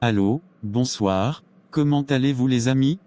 Allô, bonsoir, comment allez-vous les amis?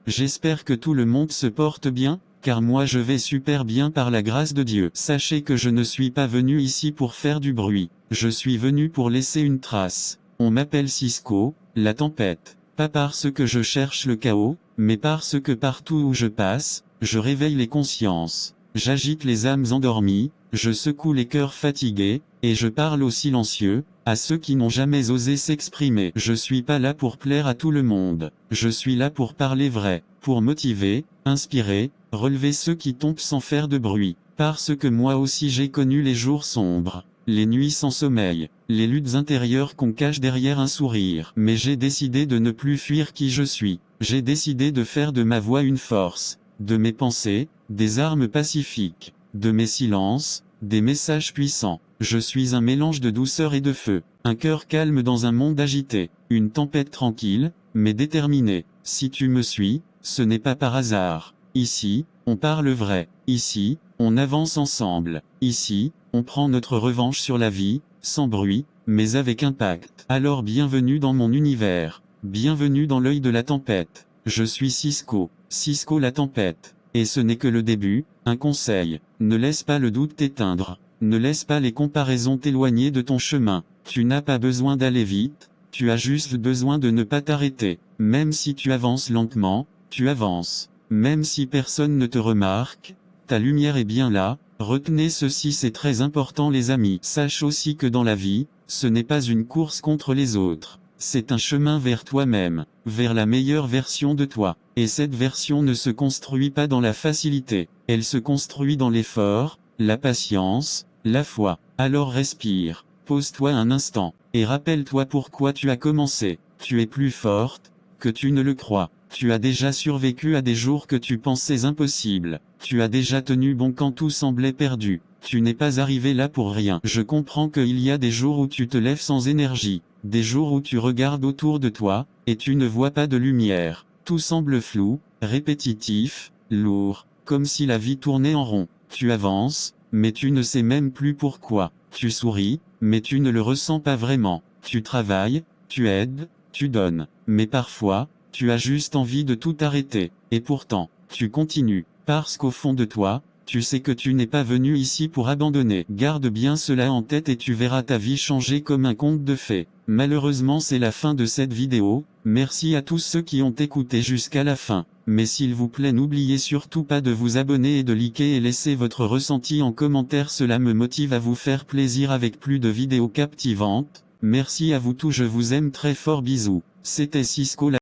J'espère que tout le monde se porte bien, car moi je vais super bien par la grâce de Dieu. Sachez que je ne suis pas venu ici pour faire du bruit, je suis venu pour laisser une trace. On m'appelle Cisco, la tempête. Pas parce que je cherche le chaos, mais parce que partout où je passe, je réveille les consciences. J'agite les âmes endormies, je secoue les cœurs fatigués, et je parle aux silencieux, à ceux qui n'ont jamais osé s'exprimer. Je suis pas là pour plaire à tout le monde, je suis là pour parler vrai, pour motiver, inspirer, relever ceux qui tombent sans faire de bruit. Parce que moi aussi j'ai connu les jours sombres, les nuits sans sommeil, les luttes intérieures qu'on cache derrière un sourire. Mais j'ai décidé de ne plus fuir qui je suis, j'ai décidé de faire de ma voix une force, de mes pensées, des armes pacifiques, de mes silences, des messages puissants. Je suis un mélange de douceur et de feu, un cœur calme dans un monde agité, une tempête tranquille, mais déterminée. Si tu me suis, ce n'est pas par hasard. Ici, on parle vrai. Ici, on avance ensemble. Ici, on prend notre revanche sur la vie, sans bruit, mais avec impact. Alors bienvenue dans mon univers. Bienvenue dans l'œil de la tempête. Je suis Cisco, Cisco la tempête. Et ce n'est que le début, un conseil. Ne laisse pas le doute t'éteindre. Ne laisse pas les comparaisons t'éloigner de ton chemin. Tu n'as pas besoin d'aller vite, tu as juste besoin de ne pas t'arrêter. Même si tu avances lentement, tu avances. Même si personne ne te remarque, ta lumière est bien là. Retenez ceci, c'est très important les amis. Sache aussi que dans la vie, ce n'est pas une course contre les autres. C'est un chemin vers toi-même, vers la meilleure version de toi. Et cette version ne se construit pas dans la facilité, elle se construit dans l'effort, la patience, la foi. Alors respire, pose-toi un instant, et rappelle-toi pourquoi tu as commencé. Tu es plus forte que tu ne le crois. Tu as déjà survécu à des jours que tu pensais impossibles. Tu as déjà tenu bon quand tout semblait perdu. Tu n'es pas arrivé là pour rien. Je comprends qu'il y a des jours où tu te lèves sans énergie. Des jours où tu regardes autour de toi, et tu ne vois pas de lumière. Tout semble flou, répétitif, lourd, comme si la vie tournait en rond. Tu avances, mais tu ne sais même plus pourquoi. Tu souris, mais tu ne le ressens pas vraiment. Tu travailles, tu aides, tu donnes. Mais parfois, tu as juste envie de tout arrêter. Et pourtant, tu continues. Parce qu'au fond de toi, tu sais que tu n'es pas venu ici pour abandonner. Garde bien cela en tête et tu verras ta vie changer comme un conte de fées. Malheureusement c'est la fin de cette vidéo, merci à tous ceux qui ont écouté jusqu'à la fin. Mais s'il vous plaît n'oubliez surtout pas de vous abonner et de liker et laisser votre ressenti en commentaire, cela me motive à vous faire plaisir avec plus de vidéos captivantes. Merci à vous tous, je vous aime très fort, bisous. C'était Cisco la